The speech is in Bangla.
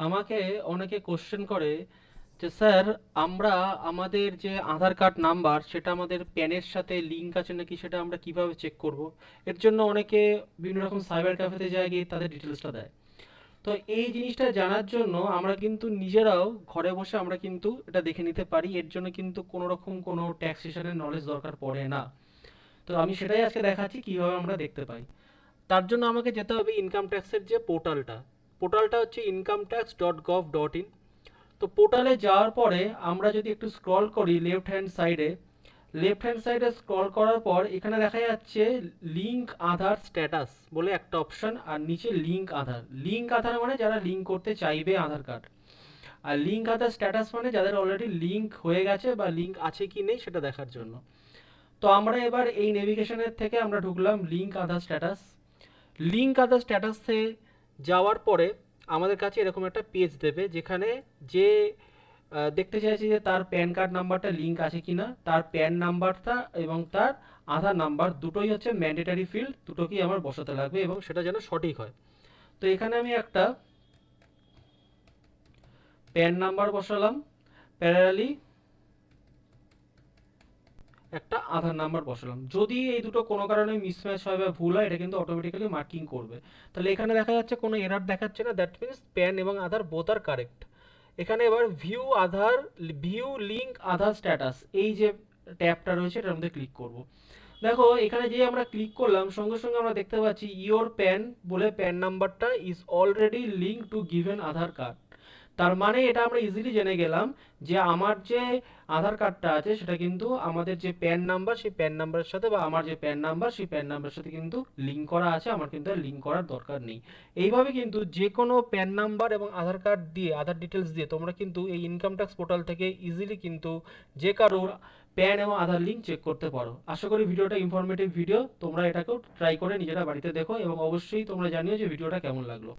আমাকে অনেকে কোশ্চেন করে যে স্যার, আমরা আমাদের যে আধার কার্ড নাম্বার সেটা আমাদের প্যানের সাথে লিংক আছে নাকি সেটা আমরা কিভাবে চেক করব। এর জন্য অনেকে বিভিন্ন রকম সাইবার ক্যাফেতে যায়, গিয়ে তাদের ডিটেলসটা দেয়। তো এই জিনিসটা জানার জন্য আমরা কিন্তু নিজেরাও ঘরে বসে আমরা কিন্তু এটা দেখে নিতে পারি। এর জন্য কিন্তু কোনো রকম কোনো ট্যাক্সেশনের নলেজ দরকার পড়ে না। তো আমি সেটাই আজকে দেখাচ্ছি কিভাবে আমরা দেখতে পাই। তার জন্য আমাকে যেতে হবে ইনকাম ট্যাক্সের যে পোর্টালটা। পোর্টালটা হচ্ছে incometax.gov.in। তো পোর্টালে যাওয়ার পরে আমরা যদি একটু স্ক্রল করি লেফট হ্যান্ড সাইডে স্ক্রল করার পর এখানে দেখা যাচ্ছে লিংক আধার স্ট্যাটাস বলে একটা অপশন, আর নিচে লিংক আধার মানে যারা লিংক করতে চাইবে আধার কার্ড, আর লিংক আধার স্ট্যাটাস মানে যাদের অলরেডি লিংক হয়ে গেছে বা লিংক আছে কি নেই সেটা দেখার জন্য। তো আমরা এবার এই নেভিগেশনের থেকে আমরা ঢুকলাম লিংক আদার স্ট্যাটাসে যাওয়ার পরে আমাদের কাছে এরকম একটা পেজ দেবে, যেখানে যে দেখতে চাইছি যে তার প্যান কার্ড নাম্বারটা লিংক আছে কিনা, তার প্যান নাম্বারটা এবং তার আধার নাম্বার দুটোই হচ্ছে ম্যান্ডেটারি ফিল্ড, দুটোকেই আমার বসাতে লাগবে এবং সেটা যেন সঠিক হয়। তো এখানে আমি একটা প্যান নাম্বার বসালাম, প্যারালি একটা আধার নাম্বার বসালাম। যদি এই দুটো কোনো কারণে মিসম্যাচ হয় বা ভুল হয়, এটা কিন্তু অটোমেটিক্যালি মার্কিং করবে। তাহলে এখানে দেখা যাচ্ছে কোনো এরর দেখাচ্ছে না, দ্যাট মিনস প্যান এবং আধার বোথ আর কারেক্ট। এখানে এবার ভিউ লিংক আধার স্ট্যাটাস, এই যে ট্যাবটা রয়েছে এটার মধ্যে ক্লিক করব। দেখো এখানে যে আমরা ক্লিক করলাম সঙ্গে সঙ্গে আমরা দেখতে পাচ্ছি ইওর প্যান বলে প্যান নাম্বারটা is already link to given Aadhaar card. তার মানে এটা আমরা ইজিলি জেনে গেলাম যে আমার যে আধার কার্ডটা আছে সেটা কিন্তু আমাদের যে প্যান নাম্বার সেই প্যান নাম্বারের সাথে, বা আমার যে প্যান নাম্বার সেই প্যান নাম্বারের সাথে কিন্তু লিঙ্ক করা আছে, আমার কিন্তু আর লিঙ্ক করার দরকার নেই। এইভাবে কিন্তু যে কোনো প্যান নাম্বার এবং আধার কার্ড দিয়ে, আধার ডিটেলস দিয়ে তোমরা কিন্তু এই ইনকাম ট্যাক্স পোর্টাল থেকে ইজিলি কিন্তু যে কারোর প্যান এবং আধার লিঙ্ক চেক করতে পারো। আশা করি ভিডিওটা ইনফরমেটিভ ভিডিও, তোমরা এটাকেও ট্রাই করে নিজেরা বাড়িতে দেখো এবং অবশ্যই তোমরা জানিও যে ভিডিওটা কেমন লাগলো।